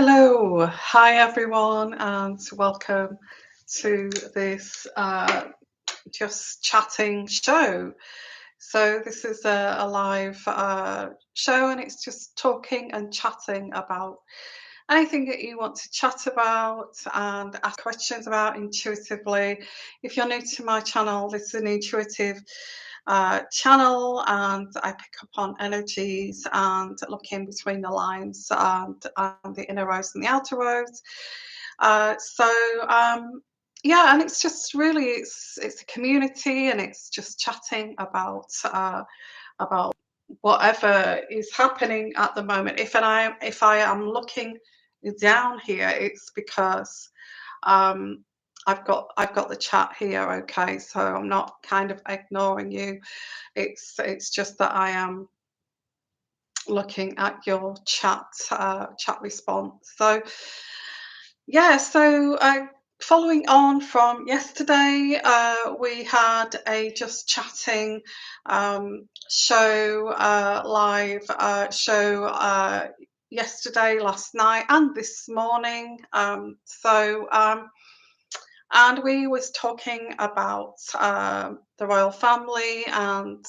Hello, hi everyone, and welcome to this just chatting show. So, this is a live show, and it's just talking and chatting about anything that you want to chat about and ask questions about intuitively. If you're new to my channel, this is an intuitive channel, and I pick up on energies and look in between the lines and the inner rows and the outer rows. So yeah, and it's just really it's a community, and it's just chatting about whatever is happening at the moment. If I am looking down here, it's because um, I've got the chat here. Okay, so I'm not kind of ignoring you. It's just that I am looking at your chat response. So yeah, following on from yesterday, we had a just chatting show, live show yesterday, last night, and this morning. And we was talking about the royal family and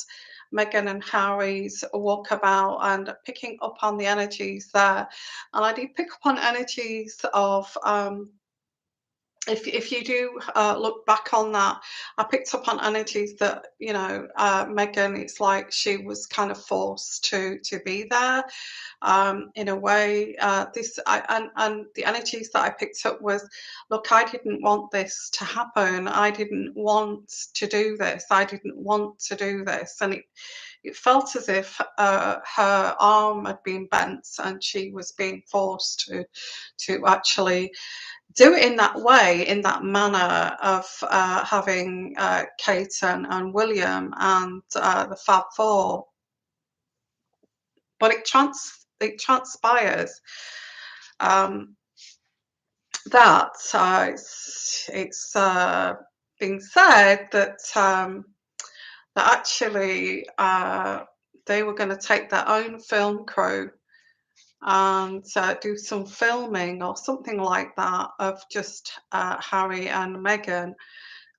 Meghan and Harry's walkabout and picking up on the energies there. And I did pick up on energies of if you do look back on that, I picked up on energies that Megan. It's like she was kind of forced to be there in a way. And the energies that I picked up was, look, I didn't want this to happen. I didn't want to do this. I didn't want to do this, and it felt as if her arm had been bent and she was being forced to actually do it in that way, in that manner of having Kate and William and the Fab Four. But it transpires that it's been said that that actually they were going to take their own film crew and do some filming or something like that of just Harry and Meghan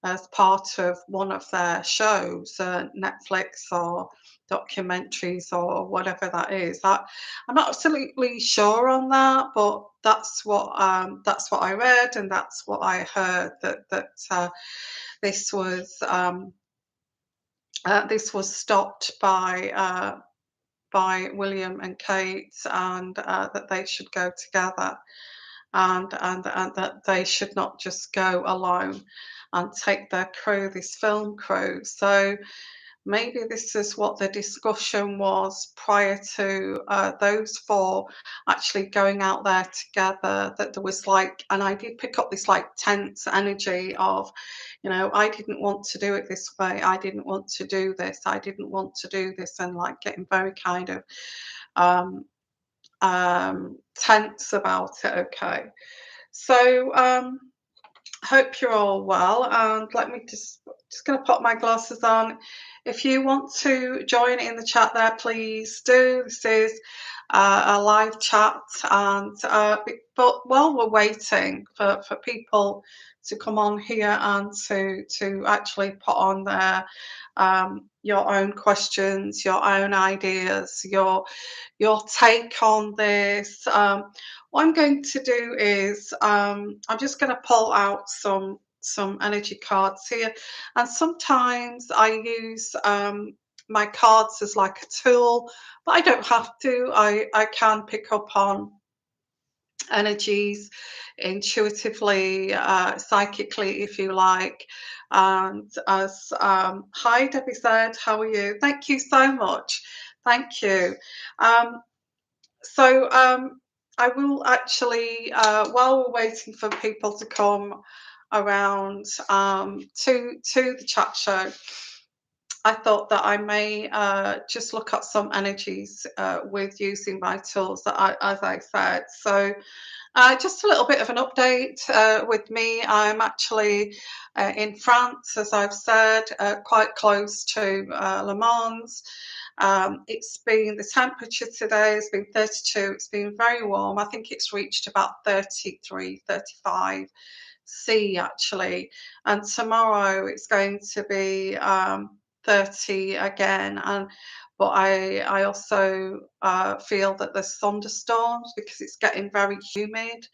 as part of one of their shows, Netflix or documentaries or whatever that is. I'm not absolutely sure on that, but that's what I read, and that's what I heard, that this was stopped by William and Kate, and that they should go together, and that they should not just go alone and take their crew, this film crew. So maybe this is what the discussion was prior to those four actually going out there together, that there was like, and I did pick up this like tense energy of, I didn't want to do it this way. I didn't want to do this. I didn't want to do this, and like getting very kind of um, tense about it. Okay. So hope you're all well, and let me just going to pop my glasses on. If you want to join in the chat there, please do. This is a live chat, and but while we're waiting for people to come on here and to actually put on their your own questions, your own ideas, your take on this. What I'm going to do is I'm just going to pull out some energy cards here, and sometimes I use my cards as like a tool, but I don't have to. I can pick up on energies intuitively, psychically, if you like. And as hi, Debbie said, how are you? Thank you so much. Thank you. So I will actually, while we're waiting for people to come around to the chat show, I thought that I may just look at some energies with using my tools, as I said. So just a little bit of an update with me. I'm actually in France, as I've said, quite close to Le Mans. The temperature today has been 32. It's been very warm. I think it's reached about 33, 35 C actually. And tomorrow it's going to be 30 again. But I also feel that there's thunderstorms because it's getting very humid.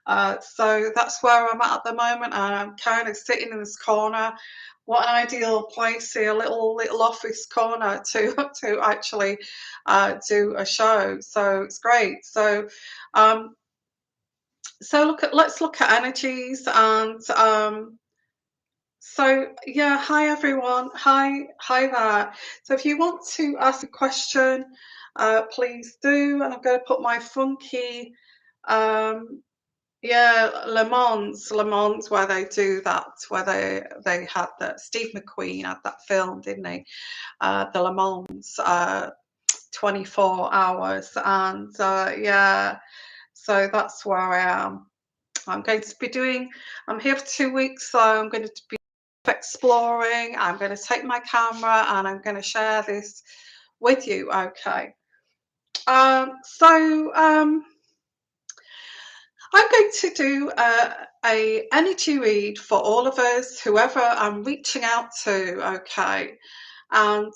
So that's where I'm at the moment. I'm kind of sitting in this corner. What an ideal place here, a little office corner to to actually do a show. So it's great. Um, let's look at energies and so yeah, hi everyone. Hi there. So if you want to ask a question, please do. And I'm going to put my funky yeah, Le Mans, where they do that, where they had that. Steve McQueen had that film, didn't he? The Le Mans, 24 hours, and yeah, so that's where I am. I'm going to be doing. I'm here for 2 weeks, so I'm going to be exploring. I'm going to take my camera and I'm going to share this with you. Okay. So. I'm going to do a energy read for all of us, whoever I'm reaching out to, okay, and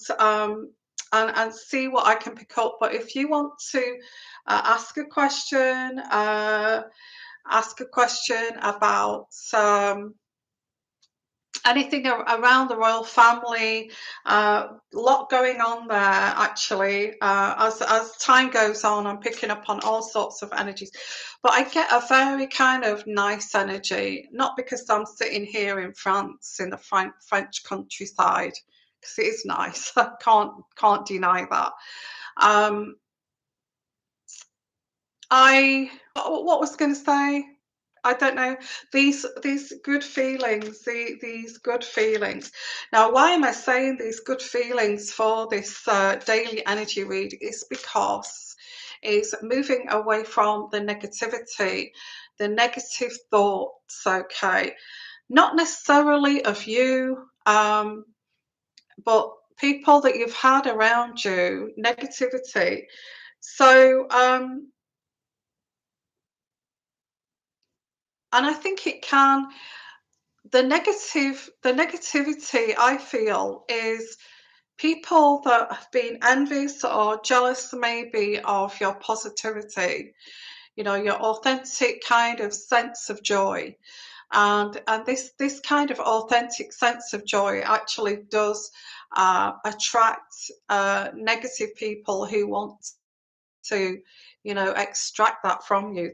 see what I can pick up. But if you want to ask a question about anything around the royal family, lot going on there actually. As time goes on, I'm picking up on all sorts of energies, but I get a very kind of nice energy, not because I'm sitting here in France in the French countryside, because it is nice. I can't deny that. What was going to say? I don't know, these good feelings, these good feelings. Now, why am I saying these good feelings for this daily energy read? Is because it's moving away from the negativity, the negative thoughts, okay, not necessarily of you, but people that you've had around you, negativity. So and I think it can, the negativity I feel is people that have been envious or jealous maybe of your positivity, you know, your authentic kind of sense of joy. And this kind of authentic sense of joy actually does attract negative people who want to, you know, extract that from you.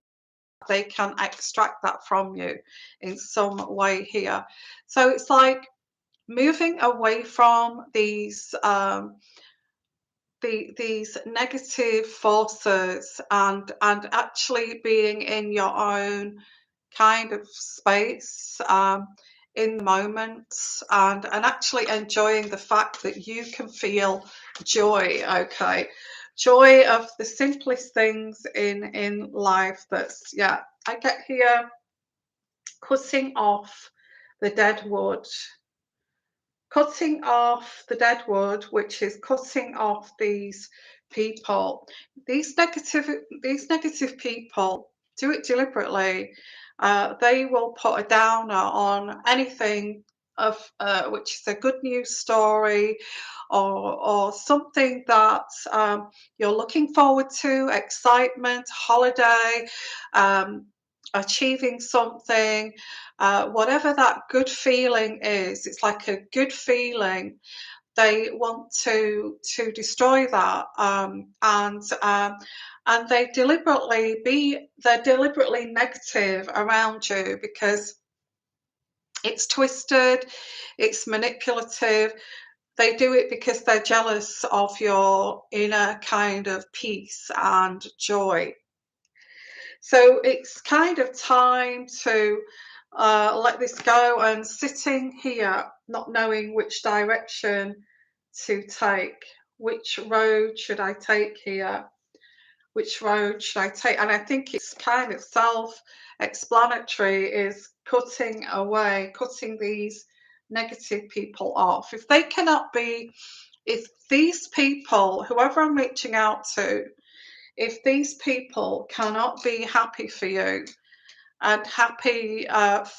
They can extract that from you in some way here. So it's like moving away from these negative forces and actually being in your own kind of space, in the moment, and actually enjoying the fact that you can feel joy, okay, joy of the simplest things in life. That's, yeah, I get here cutting off the dead wood, cutting off the dead wood, which is cutting off these people, these negative people. Do it deliberately. They will put a downer on anything of which is a good news story, or something that you're looking forward to, excitement, holiday, um, achieving something, whatever that good feeling is. It's like a good feeling. They want to destroy that, and they're deliberately negative around you because it's twisted, it's manipulative. They do it because they're jealous of your inner kind of peace and joy. So it's kind of time to let this go, and sitting here not knowing which direction to take. Which road should I take here? Which road should I take? And I think it's kind of self-explanatory, is cutting away, cutting these negative people off. If they cannot be if these people, whoever I'm reaching out to, if these people cannot be happy for you and happy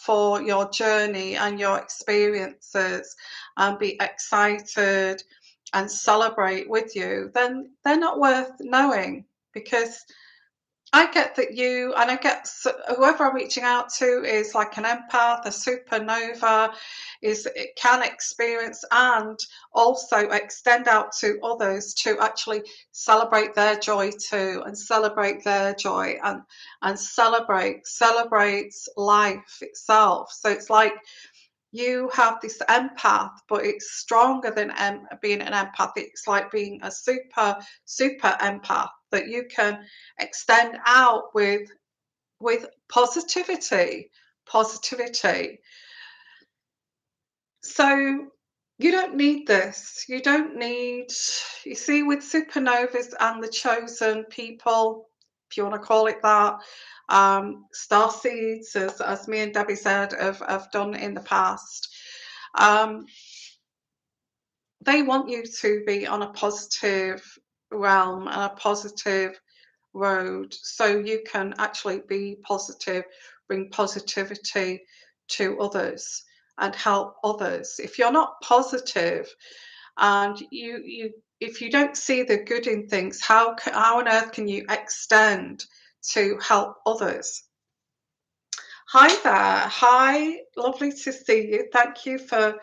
for your journey and your experiences and be excited and celebrate with you, then they're not worth knowing. Because I get that you, and I get whoever I'm reaching out to is like an empath, a supernova, it can experience and also extend out to others to actually celebrate their joy too, and celebrate their joy, and celebrates life itself. So it's like you have this empath, but it's stronger than being an empath. It's like being a super empath that you can extend out with positivity. So you don't need this. You don't need, you see, with supernovas and the chosen people, if you want to call it that, star seeds, as me and Debbie said, have done in the past. They want you to be on a positive realm and a positive road, so you can actually be positive, bring positivity to others and help others. If you're not positive and if you don't see the good in things, how on earth can you extend to help others? Hi there. Hi, lovely to see you. Thank you for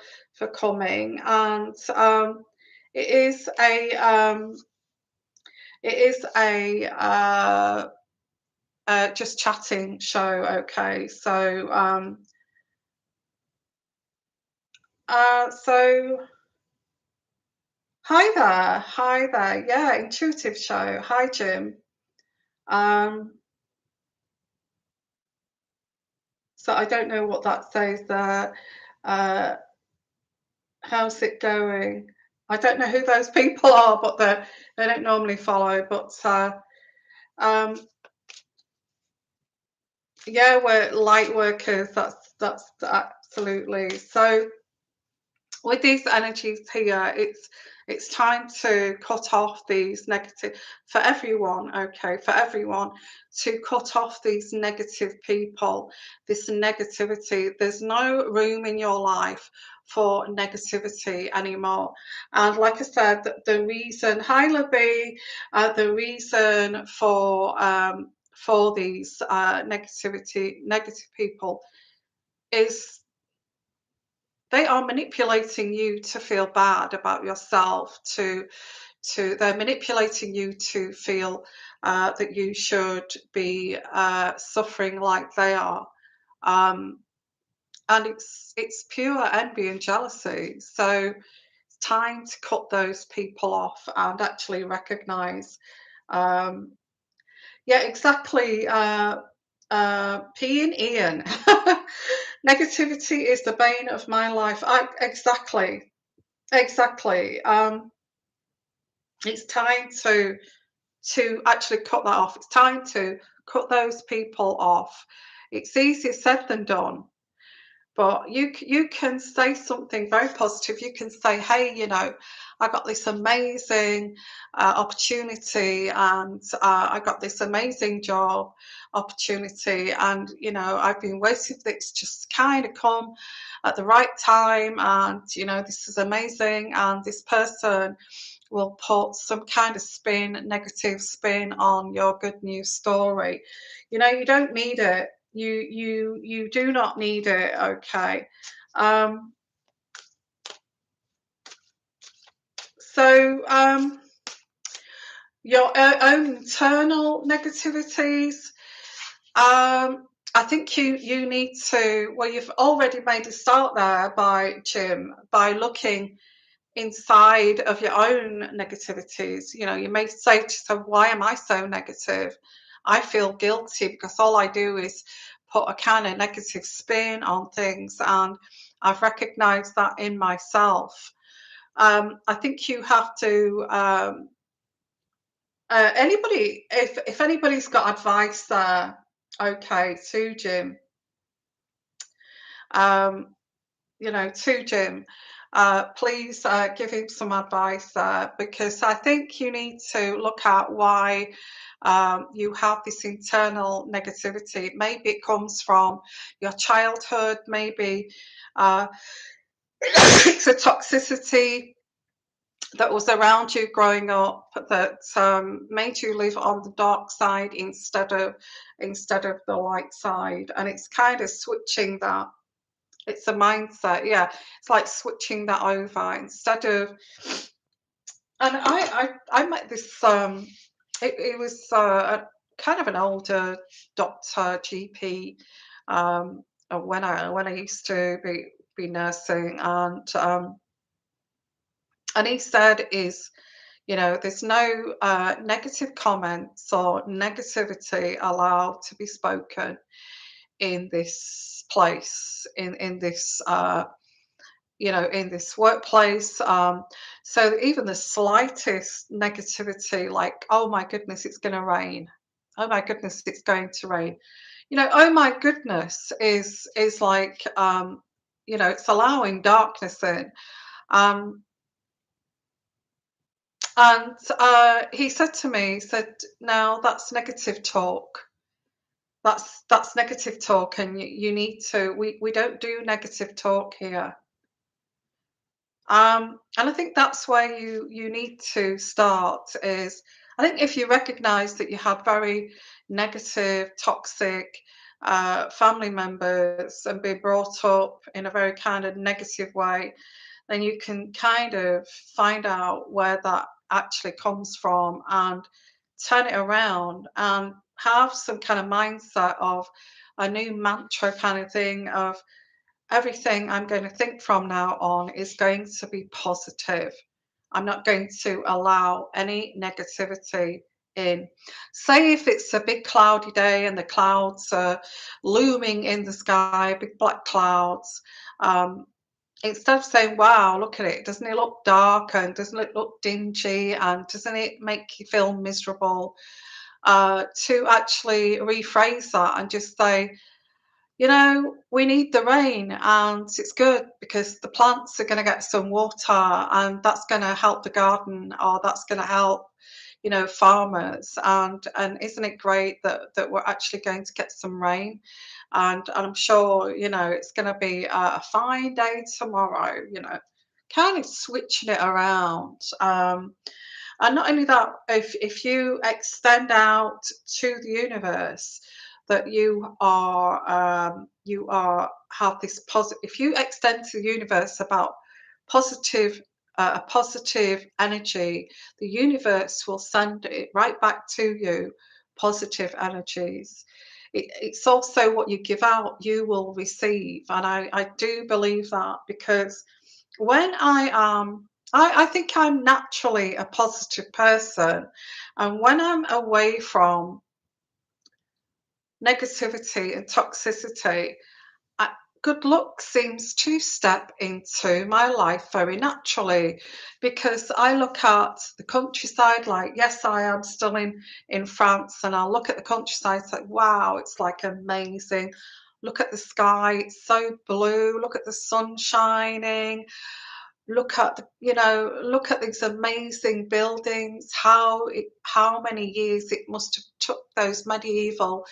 coming. And it is a just chatting show. Okay, so so hi there. Yeah, intuitive show. Hi, Jim. So I don't know what that says there. How's it going? I don't know who those people are, but they don't normally follow. But yeah, we're light workers. That's absolutely. So with these energies here, it's time to cut off these negative, for everyone, okay, for everyone, to cut off these negative people, this negativity. There's no room in your life for negativity anymore. And like I said, the reason, hi Libby, the reason for these negative people is they are manipulating you to feel bad about yourself, they're manipulating you to feel that you should be suffering like they are. And it's pure envy and jealousy. So it's time to cut those people off and actually recognize, yeah, exactly. P and Ian. Negativity is the bane of my life. Exactly. It's time to actually cut that off. It's time to cut those people off. It's easier said than done. But you can say something very positive. You can say, hey, you know, I got this amazing opportunity, and I got this amazing job opportunity, and you know, I've been waiting for this just kind of come at the right time, and you know, this is amazing, and this person will put some kind of negative spin on your good news story. You know, you don't need it. You do not need it. Okay. So your own internal negativities. I think you need to. Well, you've already made a start there by Jim, by looking inside of your own negativities. You know, you may say to yourself, why am I so negative? I feel guilty because all I do is put a kind of negative spin on things, and I've recognized that in myself. I think you have to anybody, if anybody's got advice there, okay, to Jim, you know, to Jim, please give him some advice there, because I think you need to look at why you have this internal negativity. Maybe it comes from your childhood, maybe it's a toxicity that was around you growing up that made you live on the dark side instead of the light side, and it's kind of switching that. It's a mindset, yeah. It's like switching that over instead of. And I met this. It was a kind of an older doctor, GP, when I used to be nursing, and he said is, there's no negative comments or negativity allowed to be spoken in this place, in this in this workplace. So even the slightest negativity, like, oh my goodness, it's going to rain. Oh my goodness, it's going to rain. Oh my goodness is like, it's allowing darkness in. Um, and he said to me, he said, "Now that's negative talk. That's negative talk, and you need to. We don't do negative talk here." And I think that's where you need to start. Is, I think if you recognise that you have very negative, toxic family members and be brought up in a very kind of negative way, then you can kind of find out where that actually comes from and turn it around and have some kind of mindset of a new mantra kind of thing of everything I'm going to think from now on is going to be positive. I'm not going to allow any negativity in. Say if it's a big cloudy day and the clouds are looming in the sky, big black clouds, instead of saying, wow, look at it, doesn't it look dark and doesn't it look dingy and doesn't it make you feel miserable? To actually rephrase that and just say, we need the rain and it's good because the plants are going to get some water and that's going to help the garden, or that's going to help, farmers. And isn't it great that we're actually going to get some rain? And I'm sure, it's going to be a fine day tomorrow, kind of switching it around. And not only that, if you extend out to the universe that you are have this positive. If you extend to the universe about positive, a positive energy, the universe will send it right back to you. Positive energies. It's also what you give out, you will receive, and I do believe that, because when I think I'm naturally a positive person, and when I'm away from negativity and toxicity, uh, good luck seems to step into my life very naturally, because I look at the countryside, like, yes, I am still in France, and I'll look at the countryside, it's like, wow, it's like amazing. Look at the sky, it's so blue. Look at the sun shining. Look at these amazing buildings. How many years it must have took those medieval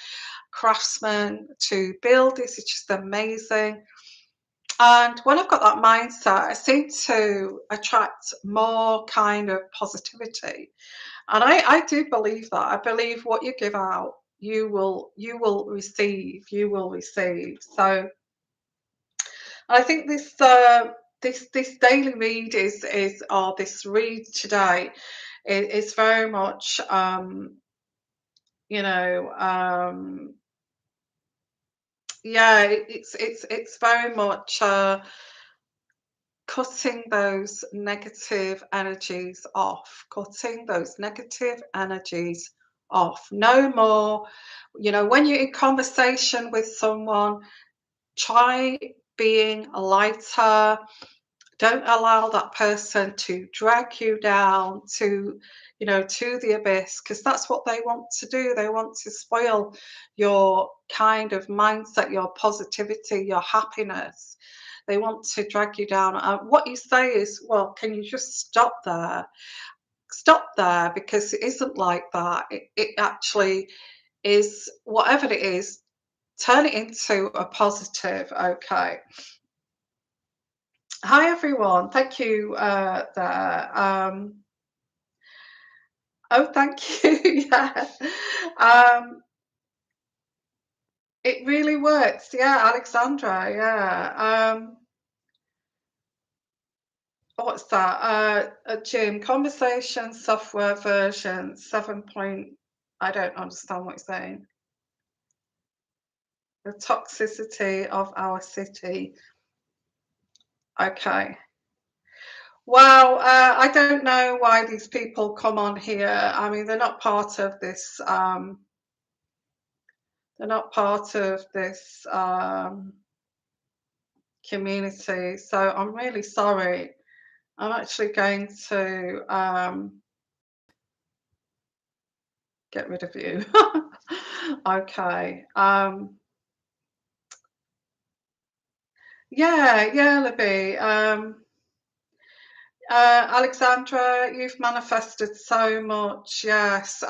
craftsmen to build this. It's just amazing. And when I've got that mindset, I seem to attract more kind of positivity. And I do believe that. I believe what you give out, you will receive. You will receive. So I think this daily read or this read today is very much you know yeah, it's very much cutting those negative energies off, cutting those negative energies off. No more, when you're in conversation with someone, try being lighter. Don't allow that person to drag you down to the abyss, because that's what they want to do. They want to spoil your kind of mindset, your positivity, your happiness. They want to drag you down. What you say is, well, can you just stop there? Stop there, because it isn't like that. It actually is, whatever it is, turn it into a positive. Okay. Hi everyone. Thank you there. Oh, thank you. Yeah. It really works. Yeah, Alexandra. Yeah. What's that? Jim, conversation software version 7 point. I don't understand what you're saying. The toxicity of our city. Okay. Well, I don't know why these people come on here. I mean, they're not part of this. They're not part of this community. So I'm really sorry. I'm actually going to get rid of you. Okay. Yeah, Libby. Alexandra, you've manifested so much. Yes.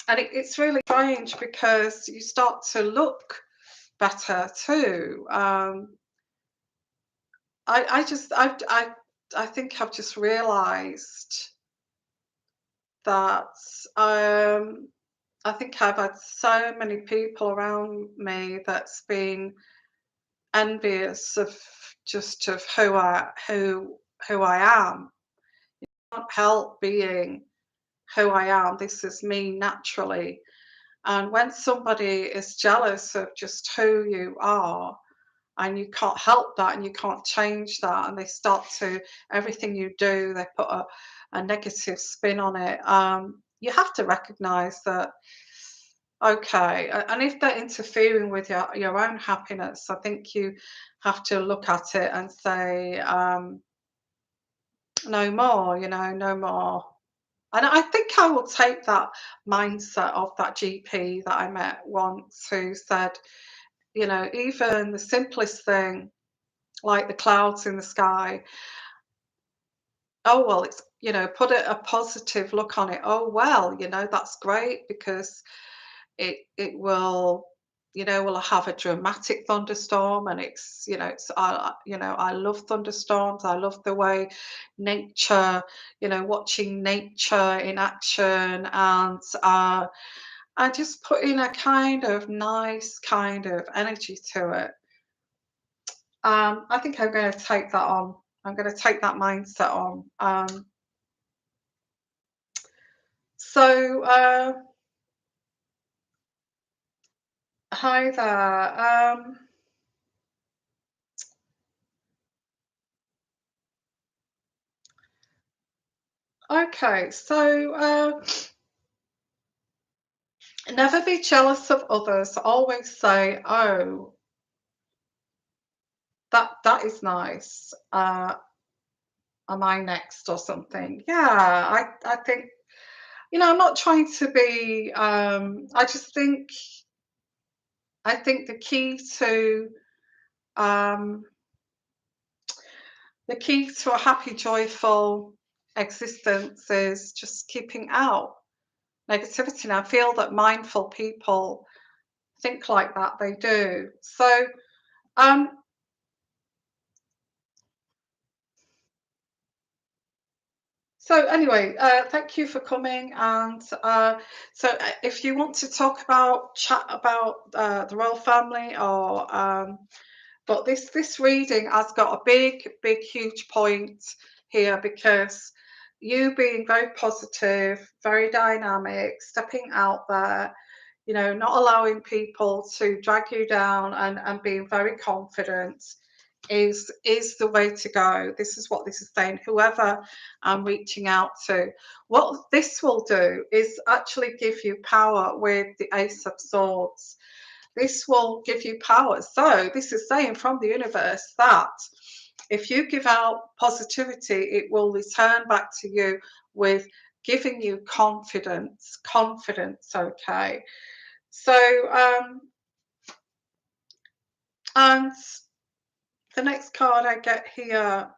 And it's really strange because you start to look better too. I think I've just realised that I think I've had so many people around me that's been envious of just of who I am. I can't help being who I am. This is me naturally. And when somebody is jealous of just who you are, and you can't help that and you can't change that, and they start to, everything you do, they put a negative spin on it, you have to recognize that, okay, and if they're interfering with your own happiness, I think you have to look at it and say, no more, no more. And I think I will take that mindset of that GP that I met once, who said, even the simplest thing, like the clouds in the sky, oh well, it's, put a positive look on it. Oh well, that's great, because it will, will have a dramatic thunderstorm, and I love thunderstorms. I love the way nature, watching nature in action, and just putting a kind of nice kind of energy to it. I think I'm going to take that on. I'm going to take that mindset on. So, hi there. Okay, so never be jealous of others. Always say, "Oh, that is nice. Am I next or something?" Yeah, I think, I'm not trying to be. I think um, the key to a happy, joyful existence is just keeping out negativity. And I feel that mindful people think like that. They do. Um, so anyway, thank you for coming. And if you want to chat about the royal family, or but this reading has got a big, huge point here, because you being very positive, very dynamic, stepping out there, not allowing people to drag you down, and being very confident is the way to go. This is what this is saying. Whoever I'm reaching out to, what this will do is actually give you power with the Ace of Swords. This will give you power. So this is saying from the universe that if you give out positivity, it will return back to you with giving you confidence. Okay. So And the next card I get here,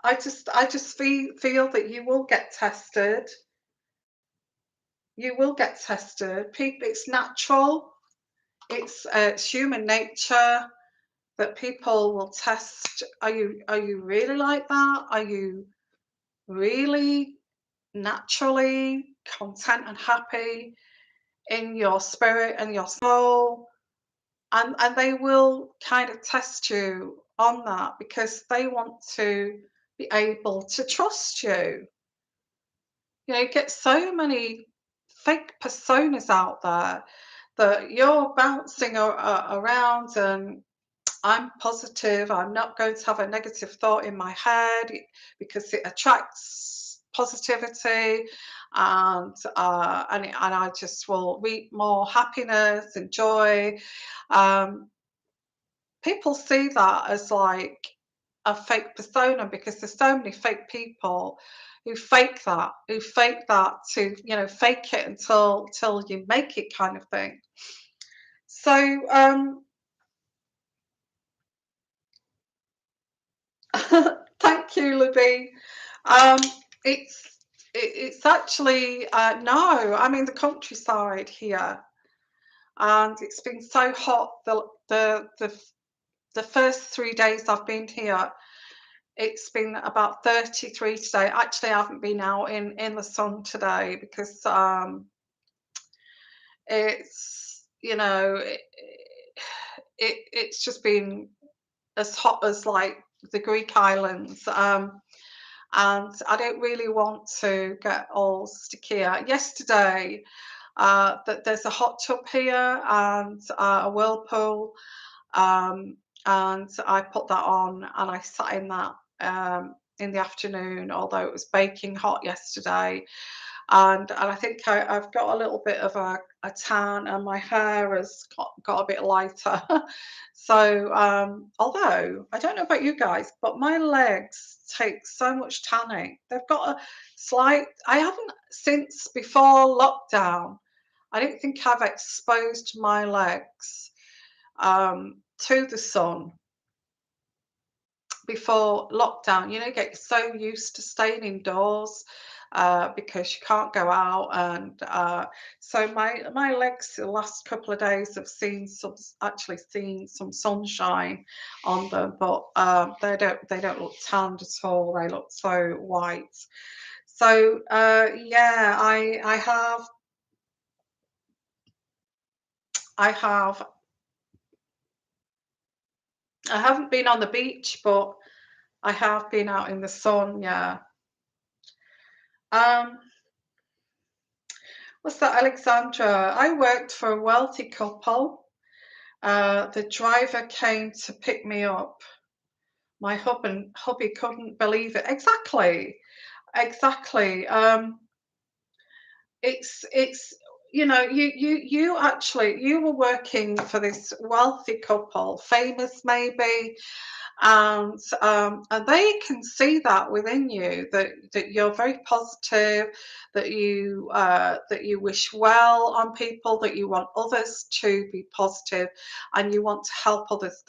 I just feel that you will get tested. You will get tested. People, it's natural. It's human nature that people will test. Are you really like that? Are you really naturally content and happy in your spirit and your soul? And they will kind of test you on that because they want to be able to trust you. You know, you get so many fake personas out there that you're bouncing around, and I'm positive. I'm not going to have a negative thought in my head because it attracts positivity, and I just will reap more happiness and joy. Um, People see that as like a fake persona because there's so many fake people who fake that to, fake it until you make it kind of thing. So thank you, Libby. Um, it's actually no, I'm in the countryside here, and it's been so hot. The first 3 days I've been here, it's been about 33 today. Actually, I haven't been out in the sun today because it's it's just been as hot as like the Greek islands. And I don't really want to get all sticky. Yesterday, that there's a hot tub here and a whirlpool, and I put that on and I sat in that in the afternoon, although it was baking hot yesterday. And I think I've got a little bit of a tan, and my hair has got a bit lighter. So although I don't know about you guys, but my legs take so much tanning. They've got a slight, I haven't, since before lockdown, I don't think I've exposed my legs to the sun before lockdown. You get so used to staying indoors because you can't go out, and so my legs the last couple of days have actually seen some sunshine on them, but they don't look tanned at all. They look so white. So yeah, I haven't been on the beach, but I have been out in the sun. Yeah. Um, what's that, Alexandra? I worked for a wealthy couple. The driver came to pick me up. My hubby couldn't believe it. Exactly, exactly. It's you were working for this wealthy couple, famous maybe, and they can see that within you, that you're very positive, that you wish well on people, that you want others to be positive, and you want to help others.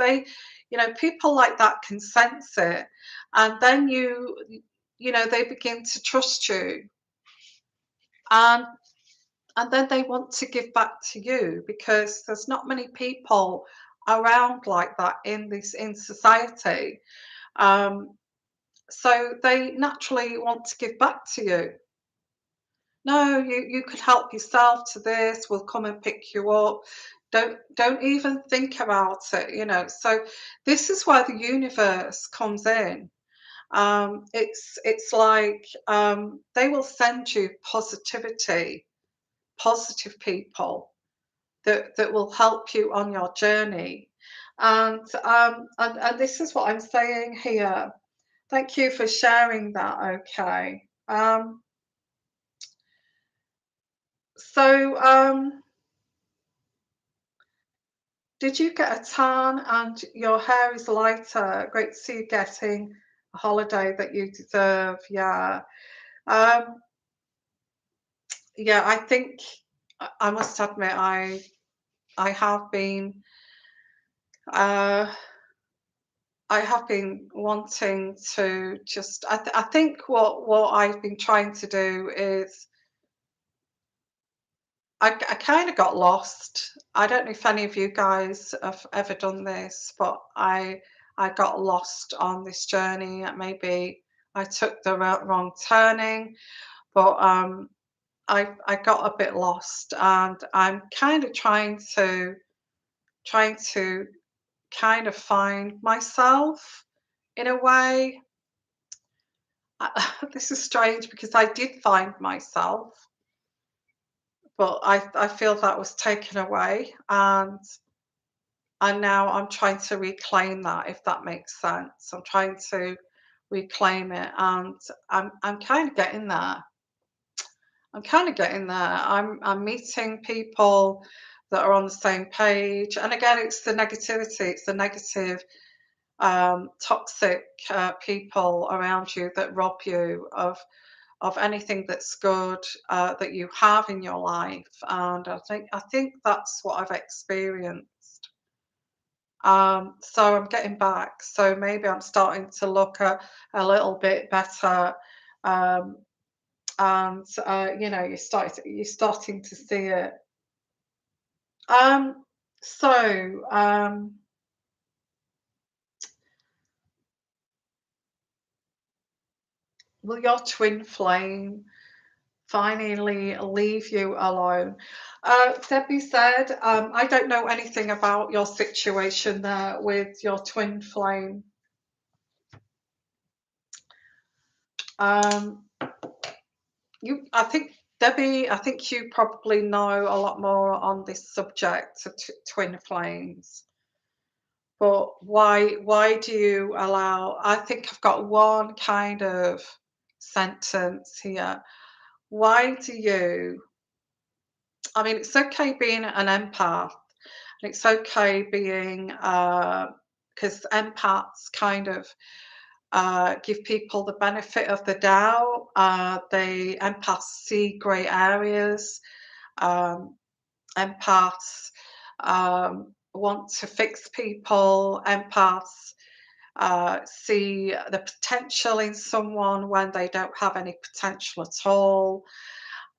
People like that can sense it, and then they begin to trust you, and then they want to give back to you because there's not many people around like that in society. Um, so they naturally want to give back to you. No, you could help yourself to this. We'll come and pick you up. Don't even think about it. So this is where the universe comes in. It's like they will send you positive people that will help you on your journey. And this is what I'm saying here. Thank you for sharing that. Okay. So, did you get a tan and your hair is lighter? Great to see you getting a holiday that you deserve. Yeah. Um, yeah, I think I must admit, I have been uh, I have been wanting to just. I think what I've been trying to do is I kind of got lost. I don't know if any of you guys have ever done this, but I got lost on this journey. Maybe I took the wrong turning, but I got a bit lost, and I'm kind of trying to kind of find myself in a way. This is strange because I did find myself, but I feel that was taken away, and now I'm trying to reclaim that, if that makes sense. I'm trying to reclaim it, and I'm kind of getting there. I'm kind of getting there. I'm meeting people that are on the same page, and again, it's the negativity. It's the negative, toxic people around you that rob you of anything that's good that you have in your life, and I think that's what I've experienced. So I'm getting back. So maybe I'm starting to look a little bit better, um, and you're starting to see it. Um, so will your twin flame finally leave you alone? Debbie said, I don't know anything about your situation there with your twin flame. Um, I think, Debbie, I think you probably know a lot more on this subject of twin flames. But why do you allow? I think I've got one kind of sentence here. Why do you? I mean, it's okay being an empath, and it's okay being because empaths kind of give people the benefit of the doubt. They empaths see grey areas. Um, Empaths want to fix people. Empaths see the potential in someone when they don't have any potential at all.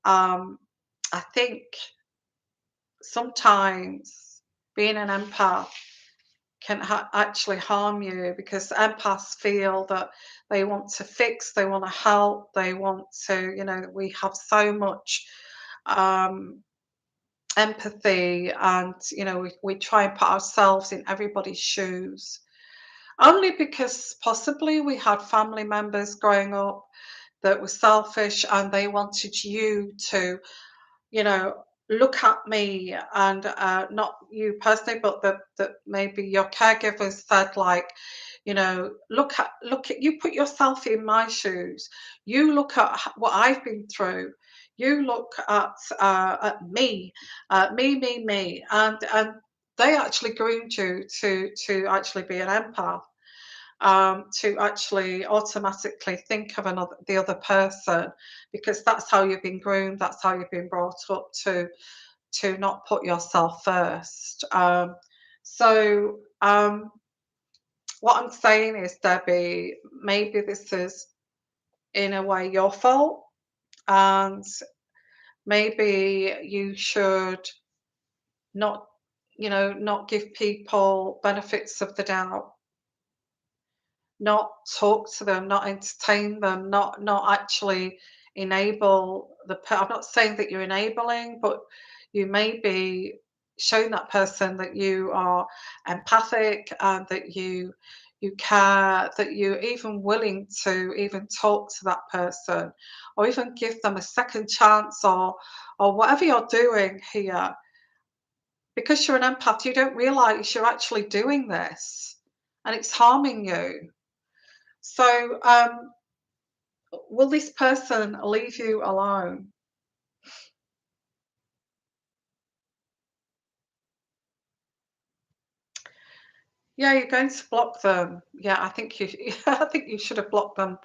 I think sometimes being an empath can actually harm you because empaths feel that they want to fix, they want to help, they want to, we have so much um, empathy, and we try and put ourselves in everybody's shoes, only because possibly we had family members growing up that were selfish and they wanted you to, you know, look at me, and not you personally, but that maybe your caregivers said, like, look at you, put yourself in my shoes, you look at what I've been through, you look at me, me, and they actually groomed you to actually be an empath, to actually automatically think of the other person, because that's how you've been groomed, that's how you've been brought up to not put yourself first. So what I'm saying is, Debbie, maybe this is in a way your fault, and maybe you should not, not give people benefits of the doubt, not talk to them, not entertain them, not actually enable I'm not saying that you're enabling, but you may be showing that person that you are empathic, and that you care, that you're even willing to even talk to that person, or even give them a second chance, or whatever you're doing here. Because you're an empath, you don't realize you're actually doing this, and it's harming you. So, will this person leave you alone? Yeah, you're going to block them. Yeah, I think you. I think you should have blocked them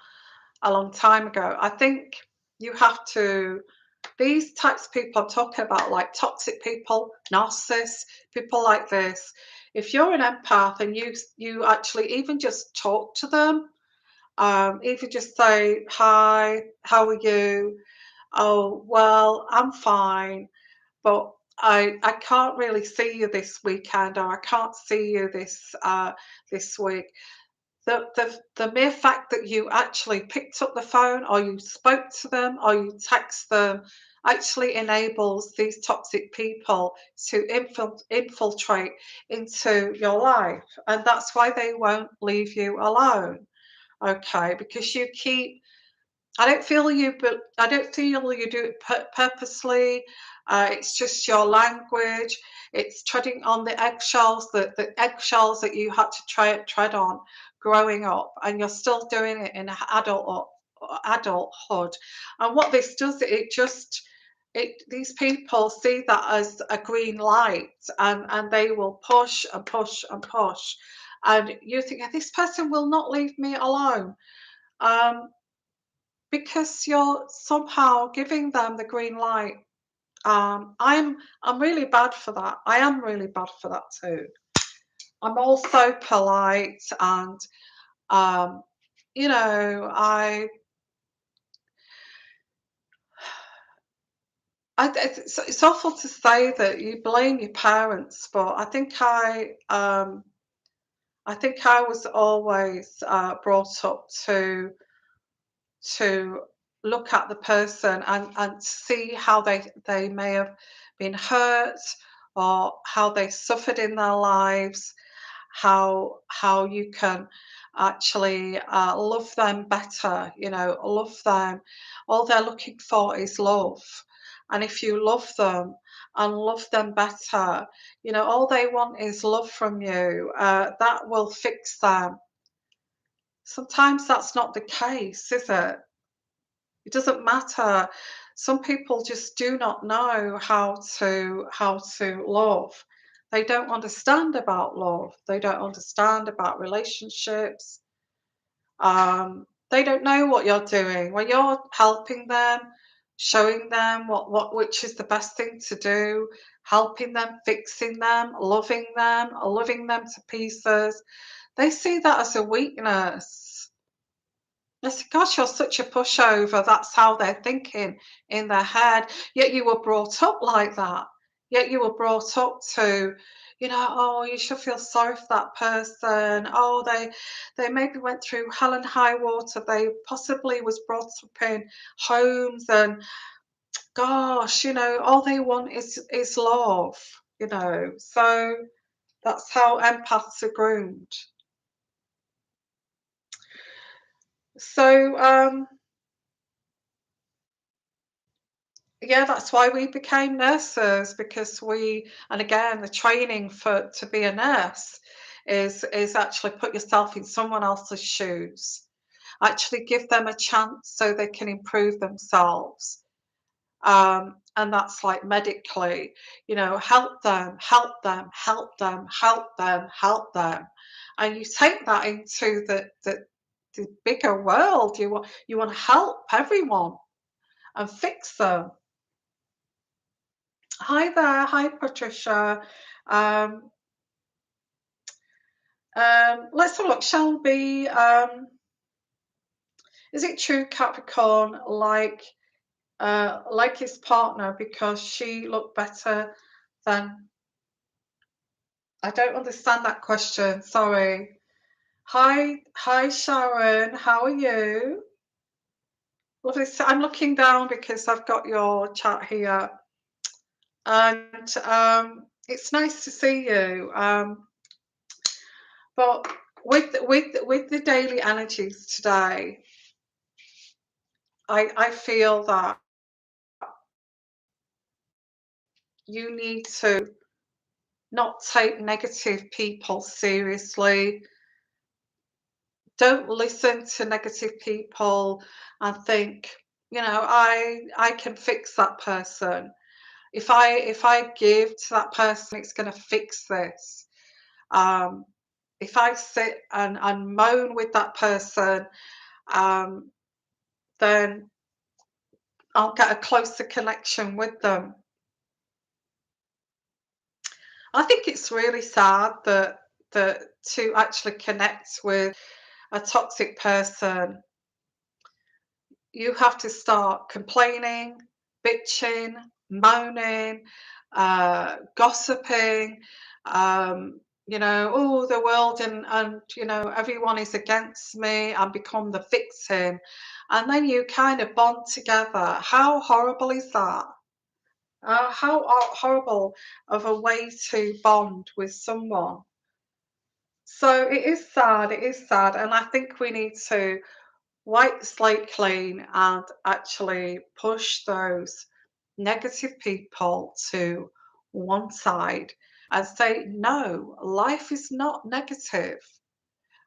a long time ago. I think you have to. these types of people I'm talking about, like toxic people, narcissists, people like this. If you're an empath and you actually even just talk to them, even just say, "Hi, how are you?" "Oh, well, I'm fine, but I can't really see you this weekend," or "I can't see you this week." The mere fact that you actually picked up the phone, or you spoke to them, or you text them, actually enables these toxic people to infiltrate into your life, and that's why they won't leave you alone. Okay, because you keep. I don't feel you, but I don't feel you do it purposely. It's just your language. It's treading on the eggshells, the eggshells that you had to tread on growing up, and you're still doing it in adulthood. And what this does, these people see that as a green light, and they will push and push and push, and you think, this person will not leave me alone. Um, because you're somehow giving them the green light. I'm really bad for that. I am really bad for that too. I'm also polite, and um, you know, it's awful to say that you blame your parents, but I think I was always brought up to look at the person, and see how they may have been hurt, or how they suffered in their lives, how you can actually love them better, love them. All they're looking for is love. And if you love them and love them better, all they want is love from you. That will fix them. Sometimes that's not the case, is it? It doesn't matter. Some people just do not know how to love. They don't understand about love. They don't understand about relationships. They don't know what you're doing when you're helping them, showing them which is the best thing to do, helping them, fixing them, loving them to pieces. They see that as a weakness. I said, "Gosh, you're such a pushover." That's how they're thinking in their head. Yet you were brought up like that. Yet you were brought up to, "Oh, you should feel sorry for that person. Oh, they maybe went through hell and high water. They possibly was brought up in homes, and gosh, all they want is." So that's how empaths are groomed. So yeah, that's why we became nurses, because and again, the training to be a nurse is actually put yourself in someone else's shoes. Actually give them a chance so they can improve themselves. And that's like medically, help them, help them, help them, help them, help them. And you take that into the bigger world. You want to help everyone and fix them. Hi there. Hi, Patricia. Um, let's have a look. Shall we? Is it true Capricorn like his partner because she looked better than? I don't understand that question. Sorry. Hi, Sharon. How are you? Lovely. I'm looking down because I've got your chat here, and it's nice to see you. But with the daily energies today, I feel that you need to not take negative people seriously. Don't listen to negative people and think, I can fix that person. If I give to that person, it's going to fix this. Um, if I sit and moan with that person, then I'll get a closer connection with them. I think it's really sad that to actually connect with a toxic person, you have to start complaining, bitching, moaning, gossiping, oh, the world and everyone is against me, and become the victim. And then you kind of bond together. How horrible is that? Horrible of a way to bond with someone. So it is sad, it is sad. And I think we need to wipe the slate clean and actually push those negative people to one side and say, no, life is not negative.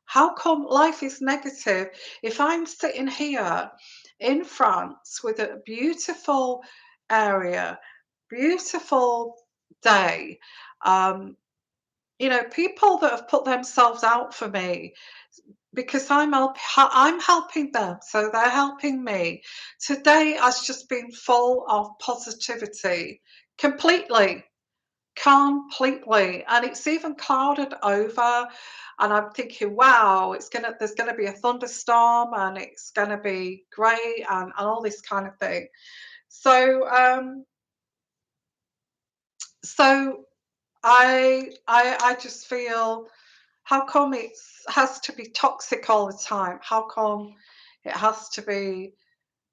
How come life is negative if I'm sitting here in France with a beautiful area, beautiful day? People that have put themselves out for me because I'm helping them, so they're helping me. Today has just been full of positivity, completely, completely, and it's even clouded over. And I'm thinking, wow, there's gonna be a thunderstorm, and it's gonna be great, and all this kind of thing. So, so I just feel, how come it has to be toxic all the time? How come it has to be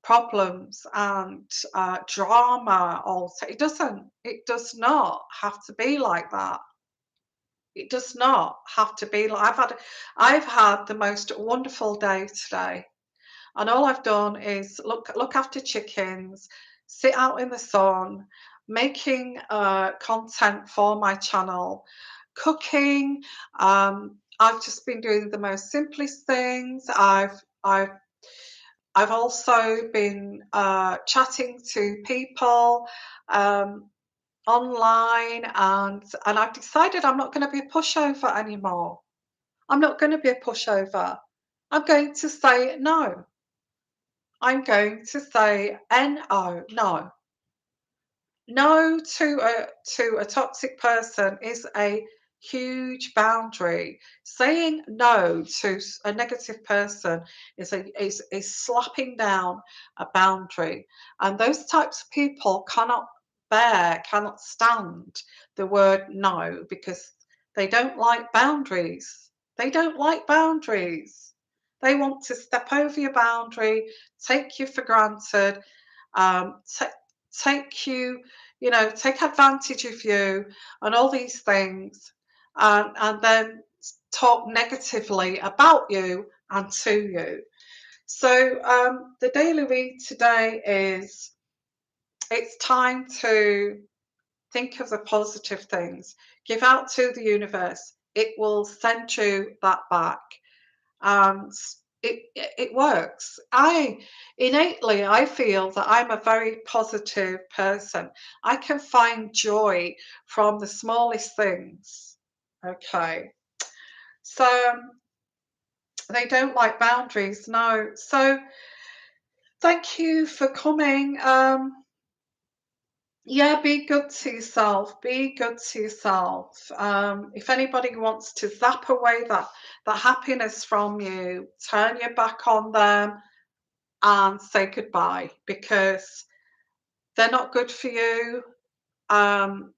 problems and drama all the time? It does not have to be like that. It does not have to be like I've had the most wonderful day today. And all I've done is look after chickens, sit out in the sun, making content for my channel, cooking. I've just been doing the most simplest things. I've also been chatting to people online, and I've decided I'm not going to be a pushover anymore. I'm not going to be a pushover. I'm going to say no. I'm going to say no. No. No to a toxic person is a huge boundary. Saying no to a negative person is slapping down a boundary. And those types of people cannot stand the word no, because they don't like boundaries. They don't like boundaries. They want to step over your boundary, take you for granted, um, ta take take advantage of you, and all these things, and then talk negatively about you and to you. So the daily read today is, it's time to think of the positive things, give out to the universe. It will send you that back, and it works. I feel that I'm a very positive person. I can find joy from the smallest things. Okay, so they don't like boundaries, no. So thank you for coming. Yeah, be good to yourself. Be good to yourself. If anybody wants to zap away that happiness from you, turn your back on them and say goodbye, because they're not good for you. Um,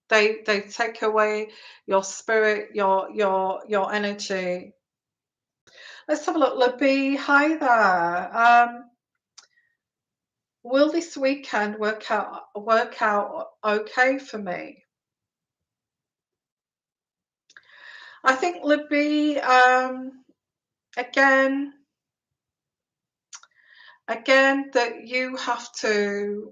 they take away your spirit, your energy. Let's have a look. Libby, hi there. Will this weekend work out okay for me? I think, Libby, again, that you have to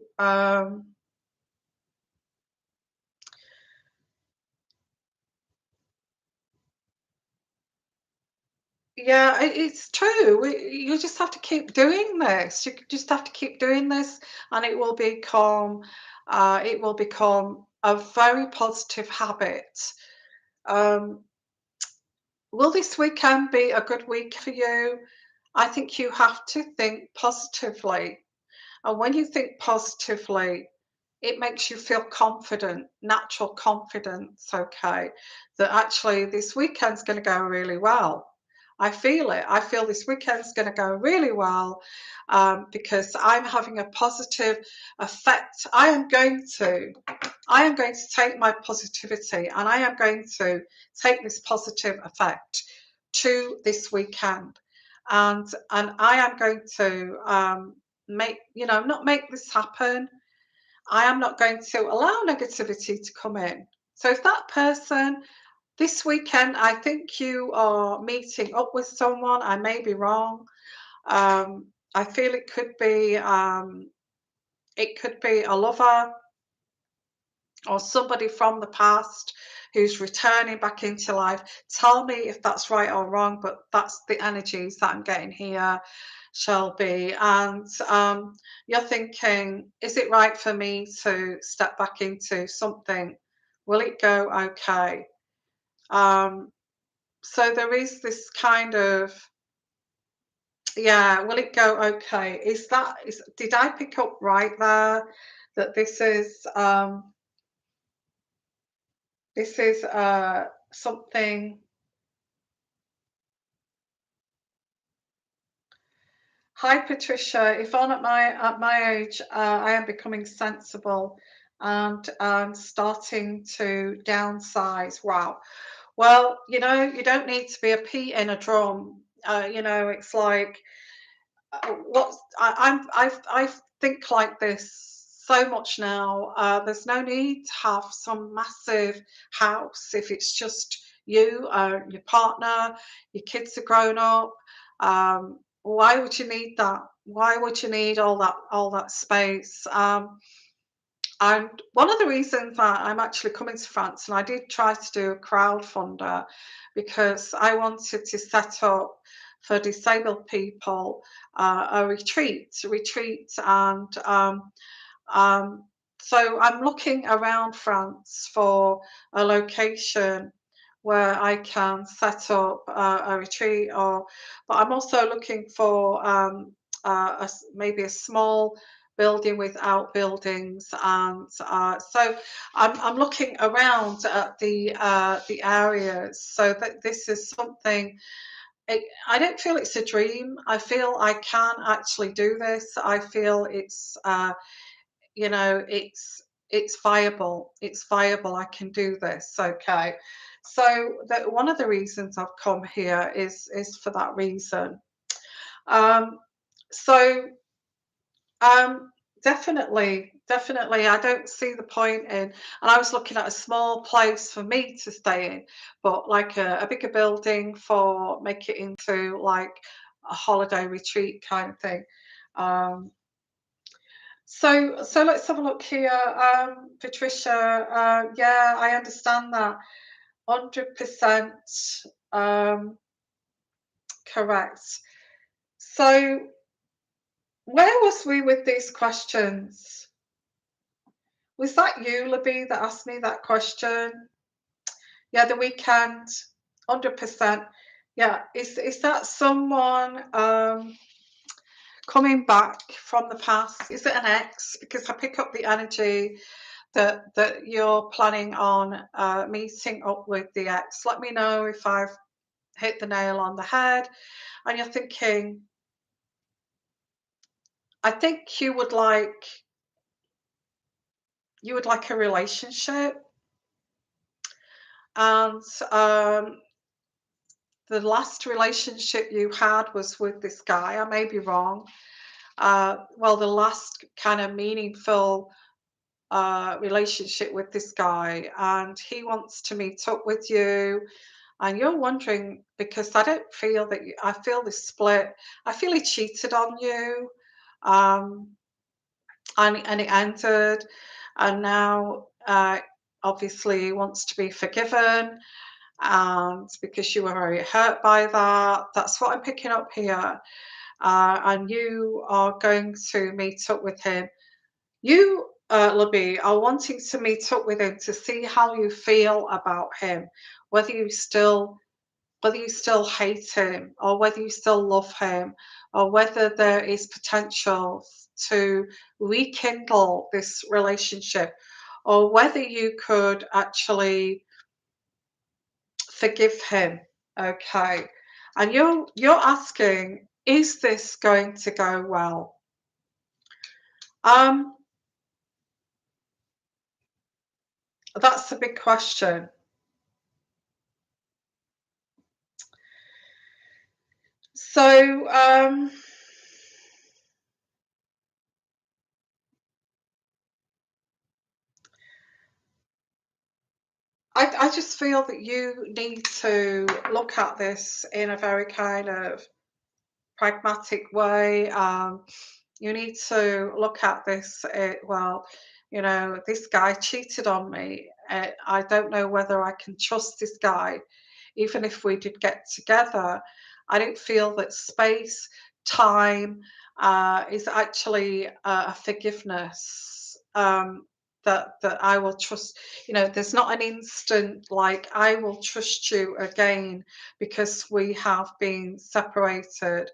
yeah, it's true. You just have to keep doing this. You just have to keep doing this, and it will become a very positive habit. Um, will this weekend be a good week for you? I think you have to think positively. And when you think positively, it makes you feel confident, natural confidence, okay, that actually this weekend's going to go really well. I feel it. I feel this weekend's going to go really well because I'm having a positive effect. I am going to take my positivity and I am going to take this positive effect to this weekend, and I am going to not make this happen. I am not going to allow negativity to come in. So if that person this weekend, I think you are meeting up with someone, I may be wrong. I feel it could be a lover or somebody from the past who's returning back into life. Tell me if that's right or wrong, but that's the energies that I'm getting here, Shelby. And you're thinking, is it right for me to step back into something? Will it go okay? So there is this kind of, yeah, will it go okay? Did I pick up right there that this is something. Hi, Patricia. If on at my age, I am becoming sensible and starting to downsize. Wow. Well, you don't need to be a pea in a drum. It's like what I think like this so much now. There's no need to have some massive house if it's just you, your partner, your kids are grown up. Why would you need that? Why would you need all that space? And one of the reasons that I'm actually coming to France, and I did try to do a crowdfunder because I wanted to set up for disabled people a retreat, and um, so I'm looking around France for a location where I can set up a retreat, but I'm also looking for maybe a small building with outbuildings, and so I'm looking around at the areas so that this is something. I don't feel it's a dream. I feel I can actually do this. I feel it's viable. It's viable. I can do this. Okay. So one of the reasons I've come here is for that reason. Um, so um, definitely, I don't see the point in. And I was looking at a small place for me to stay in, but like a bigger building for make it into like a holiday retreat kind of thing. Um, so let's have a look here, Patricia. Yeah, I understand that. 100% correct. So where was we with these questions? Was that you, Libby, that asked me that question? Yeah, the weekend, 100%. Yeah, is that someone coming back from the past? Is it an ex? Because I pick up the energy that you're planning on meeting up with the ex. Let me know if I've hit the nail on the head. And you're thinking, I think you would like a relationship, and the last relationship you had was with this guy. I may be wrong. Well, the last kind of meaningful relationship with this guy, and he wants to meet up with you, and you're wondering because I don't feel that I feel this split. I feel he cheated on you, um, and it ended, and now obviously he wants to be forgiven, and because you were very hurt by that. That's what I'm picking up here. And you are going to meet up with him. You, Libby, are wanting to meet up with him to see how you feel about him, whether you still whether you still hate him or whether you still love him or whether there is potential to rekindle this relationship or whether you could actually forgive him. Okay. And you're asking, is this going to go well? Um, that's a big question. So, I just feel that you need to look at this in a very kind of pragmatic way. You need to look at this, well, you know, this guy cheated on me. I don't know whether I can trust this guy. Even if we did get together, I don't feel that space, time is actually a forgiveness. That I will trust, you know, there's not an instant like I will trust you again because we have been separated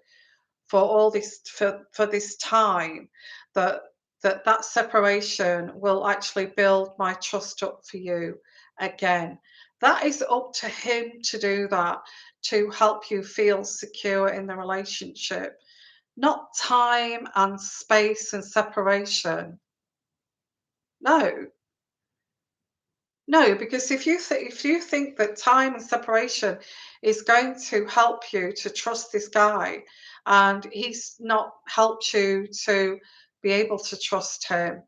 for all this for this time, that that separation will actually build my trust up for you again. That is up to him to do that, to help you feel secure in the relationship, not time and space and separation. No. No, because if you think that time and separation is going to help you to trust this guy, and he's not helped you to be able to trust him,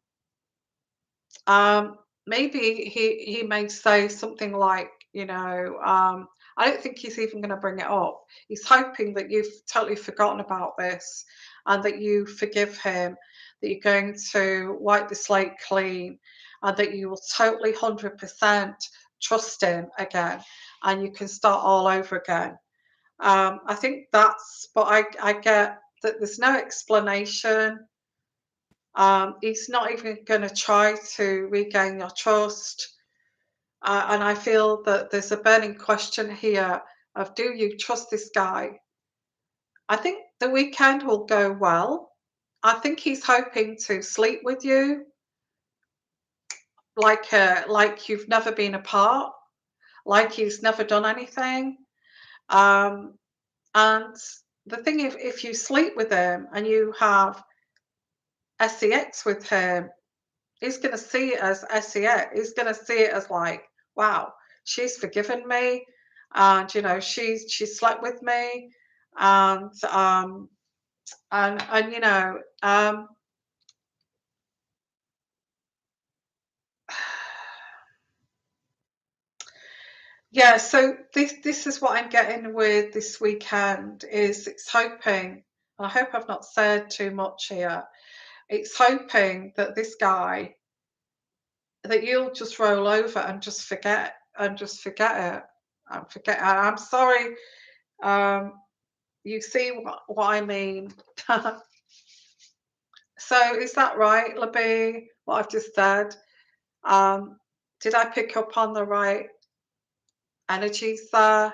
maybe he may say something like, you know, I don't think he's even going to bring it up. He's hoping that you've totally forgotten about this and that you forgive him, that you're going to wipe the slate clean, and that you will totally 100% trust him again and you can start all over again. I think that's, but I get that there's no explanation. He's not even going to try to regain your trust. And I feel that there's a burning question here of, do you trust this guy? I think the weekend will go well. I think he's hoping to sleep with you like you've never been apart, like he's never done anything. Um, and the thing, if you sleep with him and you have sex with him, he's going to see it as sex. He's going to see it as like, wow, she's forgiven me, and you know, she slept with me, and and you know, yeah. So this is what I'm getting with this weekend. Is it's hoping. I hope I've not said too much here. It's hoping that this guy, that you'll just roll over and just forget it and forget. I'm sorry. Um, You see what I mean? So is that right, Libby, what I've just said? Um, did I pick up on the right energies there?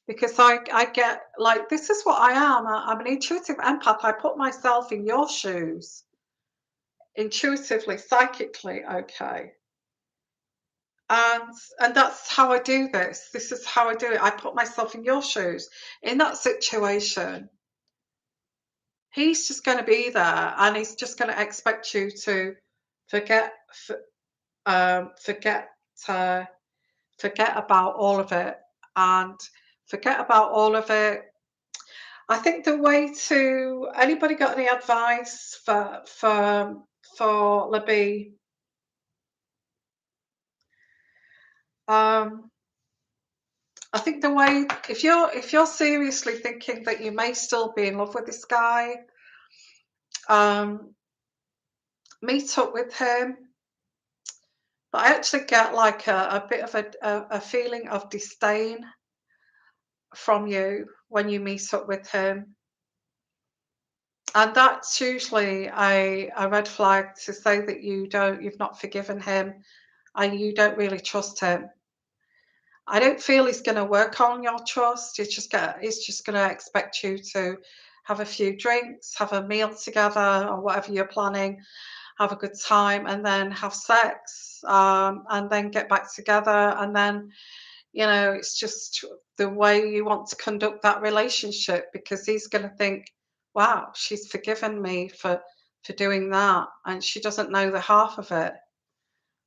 Because I get like, this is what I am. I'm an intuitive empath. I put myself in your shoes intuitively, psychically, okay. And that's how I do this. This is how I do it. I put myself in your shoes. In that situation, he's just going to be there and he's just going to expect you to forget forget uh, forget about all of it and forget about all of it. I think the way to, anybody got any advice for Libby? um I think the way, if you're seriously thinking that you may still be in love with this guy, um meet up with him. But I actually get like a bit of a feeling of disdain from you when you meet up with him. And that's usually a red flag to say that you've not forgiven him and you don't really trust him. I don't feel he's going to work on your trust. He's just going to expect you to have a few drinks, have a meal together, or whatever you're planning, have a good time, and then have sex, and then get back together, and then it's just the way you want to conduct that relationship, because he's going to think, wow, she's forgiven me for doing that, and she doesn't know the half of it.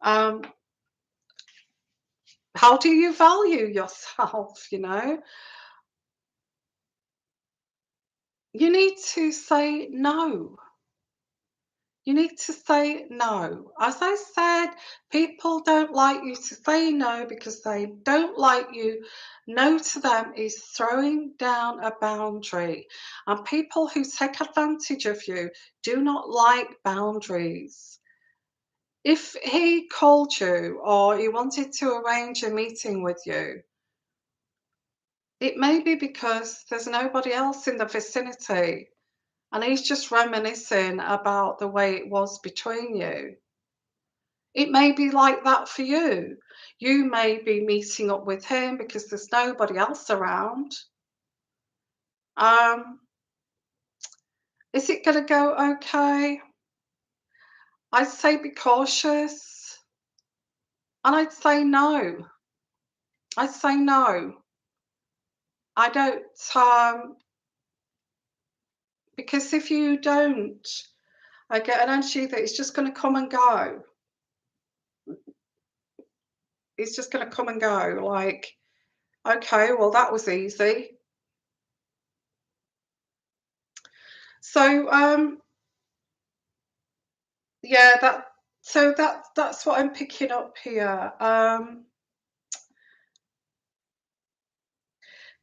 Um, how do you value yourself? You need to say no. You need to say no. As I said, people don't like you to say no because they don't like you. No to them is throwing down a boundary. And people who take advantage of you do not like boundaries. If he called you or he wanted to arrange a meeting with you, it may be because there's nobody else in the vicinity and he's just reminiscing about the way it was between you. It may be like that for you. You may be meeting up with him because there's nobody else around. Um, is it going to go okay? I'd say be cautious. And I'd say no. I'd say no. I don't, because if you don't, I get an energy that it's just going to come and go. It's just going to come and go. Like, okay, well, that was easy. So, yeah, that's what I'm picking up here.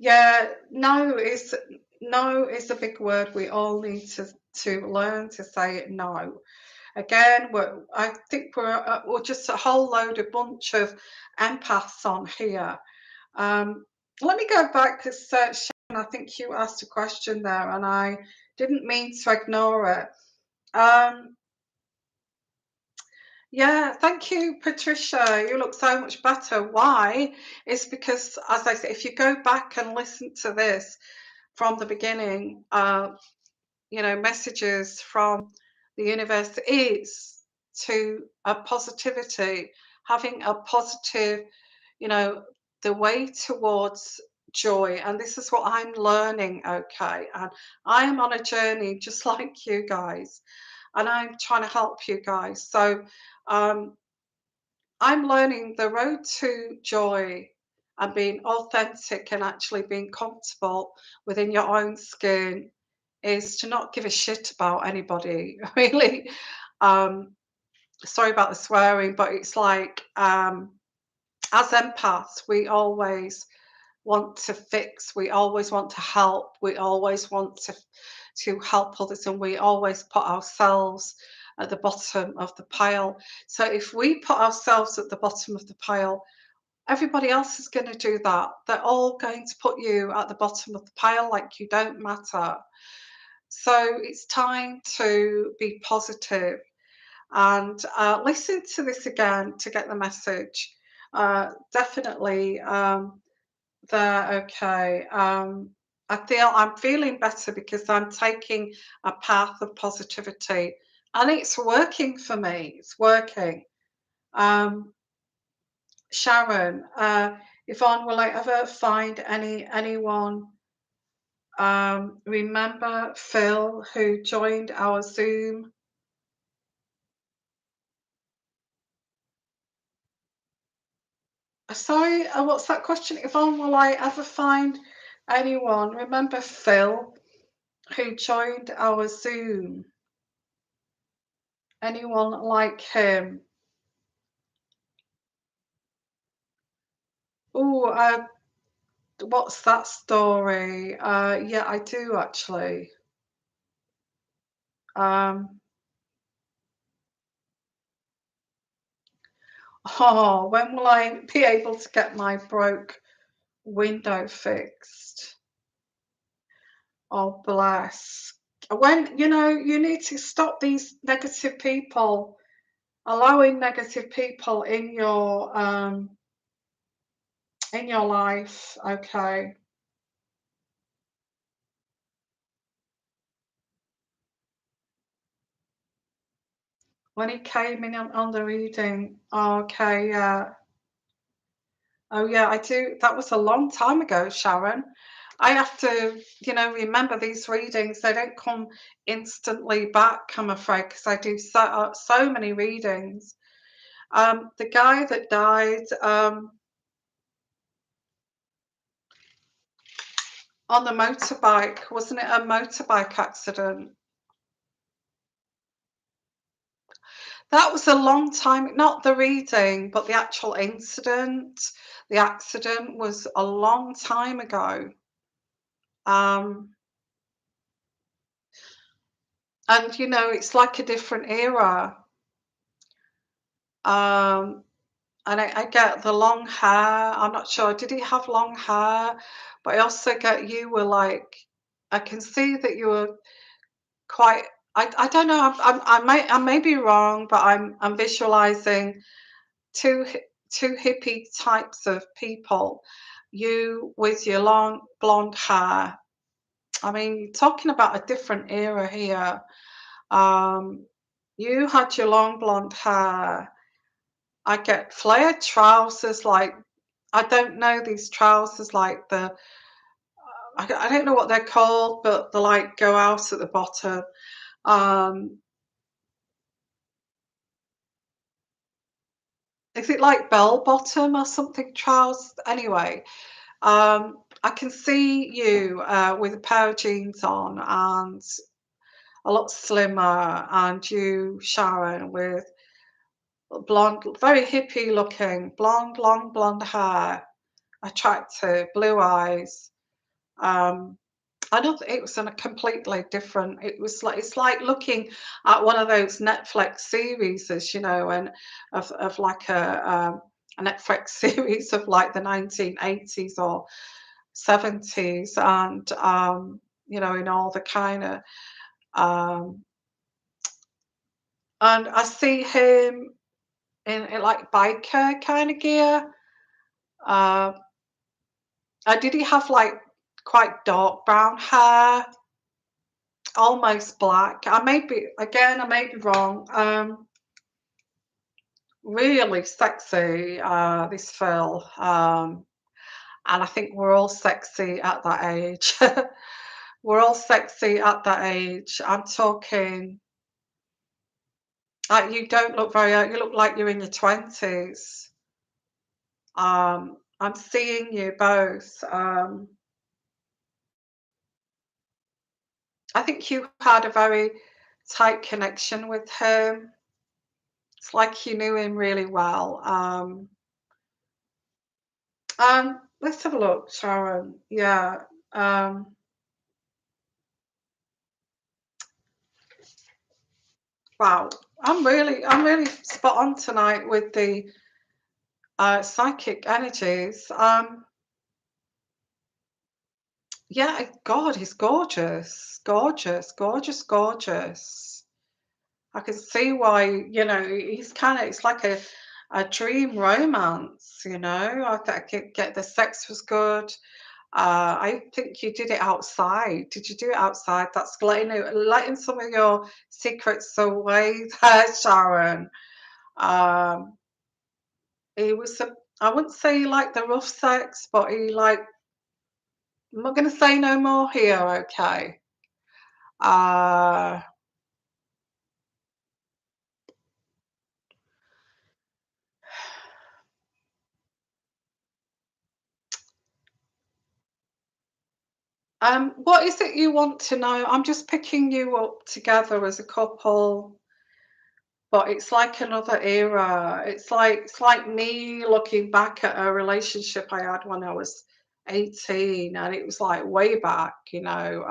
Yeah, no is a big word. We all need to learn to say no. Again, I think we're just a whole load, a bunch of empaths on here. Let me go back because Sharon, I think you asked a question there, and I didn't mean to ignore it. Yeah, thank you, Patricia. You look so much better. Why? It's because, as I said, if you go back and listen to this from the beginning, messages from the universe is to a positivity, having a positive, you know, the way towards joy. And this is what I'm learning, okay? And I am on a journey just like you guys, and I'm trying to help you guys. So, I'm learning the road to joy and being authentic and actually being comfortable within your own skin is to not give a shit about anybody, really. Um, Sorry about the swearing, but it's like, as empaths, we always want to fix, we always want to help, we always want to help others, and we always put ourselves at the bottom of the pile. So if we put ourselves at the bottom of the pile, everybody else is going to do that. They're all going to put you at the bottom of the pile like you don't matter. So it's time to be positive and listen to this again to get the message. Definitely. There, okay. I'm feeling better because I'm taking a path of positivity, and it's working for me. It's working. Um, Sharon, Yvonne, will I ever find anyone? Remember Phil who joined our Zoom? Sorry, what's that question, Yvonne? Will I ever find anyone? Remember Phil who joined our Zoom? Anyone like him? Oh, what's that story? Yeah, I do actually. Um, oh, when will I be able to get my broke window fixed? Oh, bless. When, you need to stop these negative people, allowing negative people in in your life. Okay. When he came in on the reading. Okay, yeah. Oh, yeah, I do. That was a long time ago, Sharon. I have to, remember these readings. They don't come instantly back, I'm afraid, because I do so many readings. The guy that died on the motorbike, wasn't it a motorbike accident? That was a long time, not the reading, but the actual incident. The accident was a long time ago. Um, and it's like a different era. Um, and I get the long hair. I'm not sure. Did he have long hair? But I also get you were like, I can see that you were quite. I don't know. I may be wrong, but I'm visualizing two two hippie types of people. You with your long blonde hair. I mean, you're talking about a different era here. Um, you had your long blonde hair. I get flared trousers, like I don't know these trousers, like I don't know what they're called, but they like go out at the bottom. Um, is it like bell bottom or something trousers? Anyway, I can see you with a pair of jeans on and a lot slimmer, and you, Sharon, with blonde, very hippie looking, blonde, long blonde hair, attractive, blue eyes. Um, I don't think it was in a completely different. It was like it's like looking at one of those Netflix series, and of like a Netflix series of like the 1980s or 70s, and in all the kind of um, and I see him in like biker kind of gear. Uh, did he have like quite dark brown hair? Almost black. I may be wrong. Really sexy, this Phil. And I think we're all sexy at that age. We're all sexy at that age. I'm talking, like, you don't look very, you look like you're in your 20s. I'm seeing you both. I think you had a very tight connection with him. It's like you knew him really well. Let's have a look, Sharon. Yeah. Um, wow. I'm really spot on tonight with the psychic energies. Yeah, God, he's gorgeous, gorgeous, gorgeous, gorgeous. I can see why, he's kind of, it's like a dream romance, I could get the sex was good. I think you did it outside. Did you do it outside? That's letting some of your secrets away there, Sharon. Um, he was, I wouldn't say he liked the rough sex, but I'm not going to say no more here, okay? Uh, what is it you want to know? I'm just picking you up together as a couple. But it's like another era. It's like me looking back at a relationship I had when I was 18, and it was like way back, it's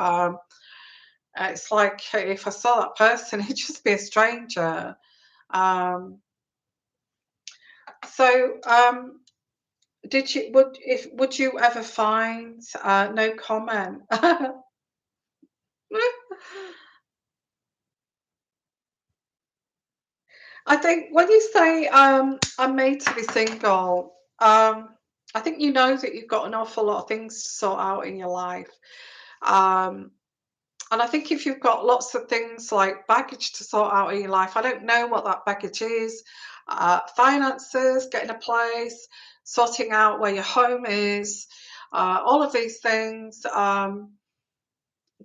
like if I saw that person, it'd just be a stranger. Um, so would you ever find no comment? I think when you say I'm made to be single, I think you know that you've got an awful lot of things to sort out in your life. Um, and I think if you've got lots of things like baggage to sort out in your life, I don't know what that baggage is. Finances, getting a place, sorting out where your home is, all of these things.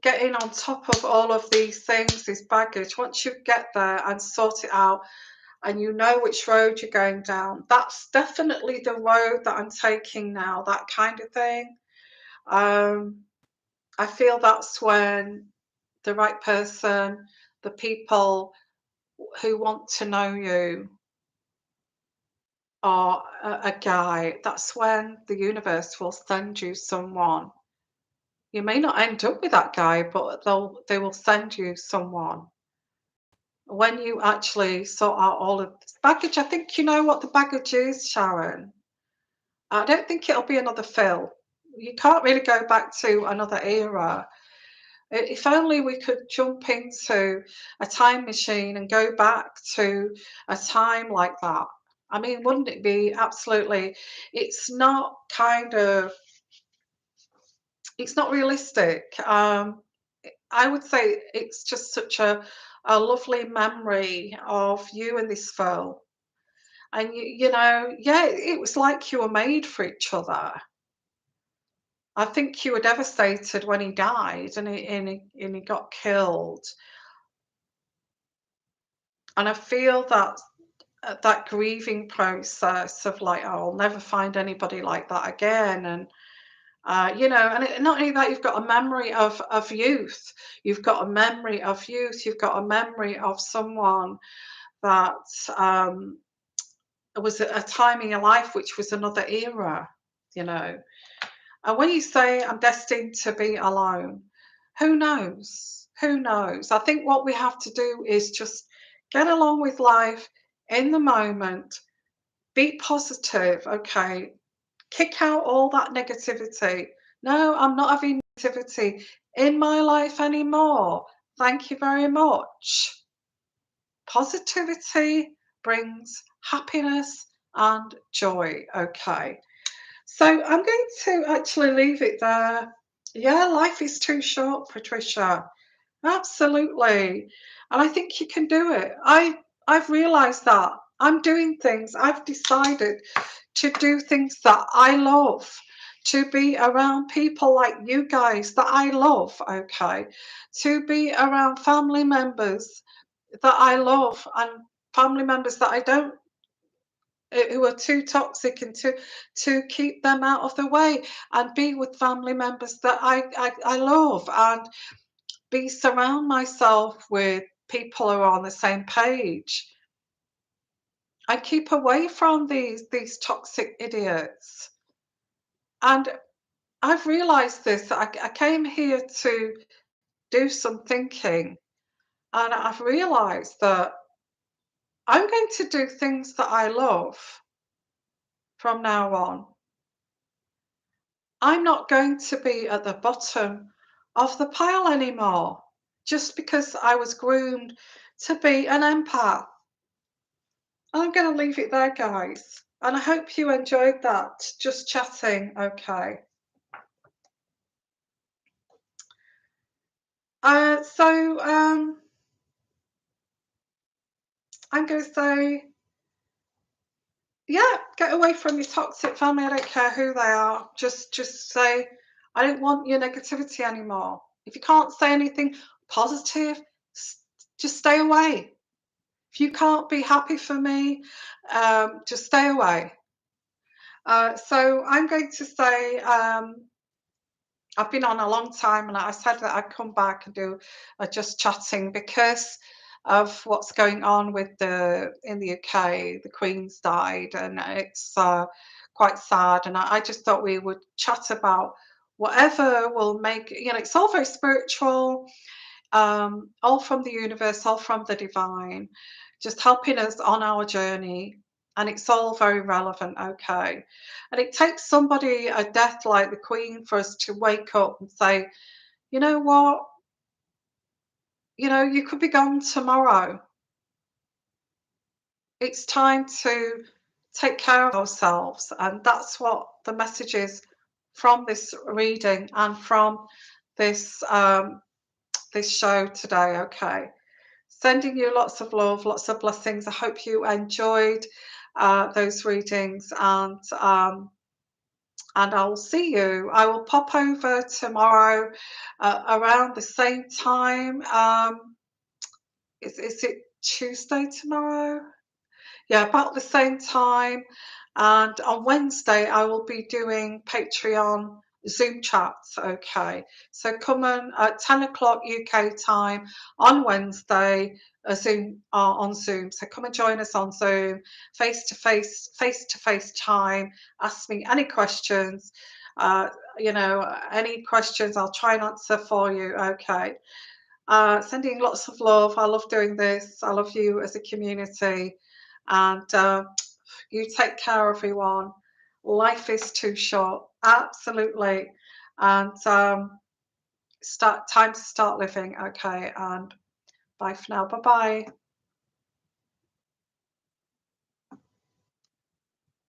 Getting on top of all of these things, this baggage, once you get there and sort it out and you know which road you're going down, that's definitely the road that I'm taking now, that kind of thing. Um, I feel that's when the right person, the people who want to know you are a guide, that's when the universe will send you someone. You may not end up with that guy, but they will send you someone. When you actually sort out all of this baggage, I think you know what the baggage is, Sharon. I don't think it'll be another Phil. You can't really go back to another era. If only we could jump into a time machine and go back to a time like that. I mean, wouldn't it be absolutely, it's not kind of, it's not realistic. I would say it's just such a lovely memory of you and this Phil. And you know, yeah, it was like you were made for each other. I think you were devastated when he died and he got killed. And I feel that that grieving process of like, oh, I'll never find anybody like that again. And you know, and not only that, you've got a memory of youth. You've got a memory of youth. You've got a memory of someone that was a time in your life which was another era. You know, and when you say I'm destined to be alone, who knows? Who knows? I think what we have to do is just get along with life in the moment, be positive, okay? Kick out all that negativity. No, I'm not having negativity in my life anymore. Thank you very much. Positivity brings happiness and joy, okay? So I'm going to actually leave it there. Yeah, life is too short, Patricia. Absolutely. And I think you can do it. I've realized that. I'm doing things. I've decided to do things that I love, to be around people like you guys that I love, okay? To be around family members that I love and family members that I don't who are too toxic and to keep them out of the way and be with family members that I love and be surround myself with people who are on the same page. I keep away from these toxic idiots. And I've realized this. I came here to do some thinking and I've realized that I'm going to do things that I love from now on. I'm not going to be at the bottom of the pile anymore just because I was groomed to be an empath. I'm going to leave it there, guys. And I hope you enjoyed that, just chatting. Okay. So I'm going to say, yeah, get away from your toxic family. I don't care who they are. Just say, I don't want your negativity anymore. If you can't say anything positive, just stay away. If you can't be happy for me, just stay away. So I'm going to say I've been on a long time, and I said that I'd come back and do just chatting because of what's going on with the in the UK. The Queen's died, and it's quite sad. And I just thought we would chat about whatever will make it's all very spiritual, all from the universe, all from the divine, just helping us on our journey. And it's all very relevant, okay? And it takes somebody, a death like the Queen, for us to wake up and say, you know what? You could be gone tomorrow. It's time to take care of ourselves. And that's what the message is from this reading and from this this show today. Okay, sending you lots of love, lots of blessings. I hope you enjoyed those readings, and I'll see you. I will pop over tomorrow around the same time. Is it Tuesday tomorrow? Yeah, about the same time. And on Wednesday, I will be doing Patreon Zoom chats. Okay, so come at 10 o'clock UK time on Wednesday, on Zoom. So come and join us on Zoom, face to face time. Ask me any questions. Uh, any questions, I'll try and answer for you. Okay. Sending lots of love. I love doing this. I love you as a community. And you take care, everyone. Life is too short. Absolutely. And time to start living. Okay. And bye for now. Bye bye.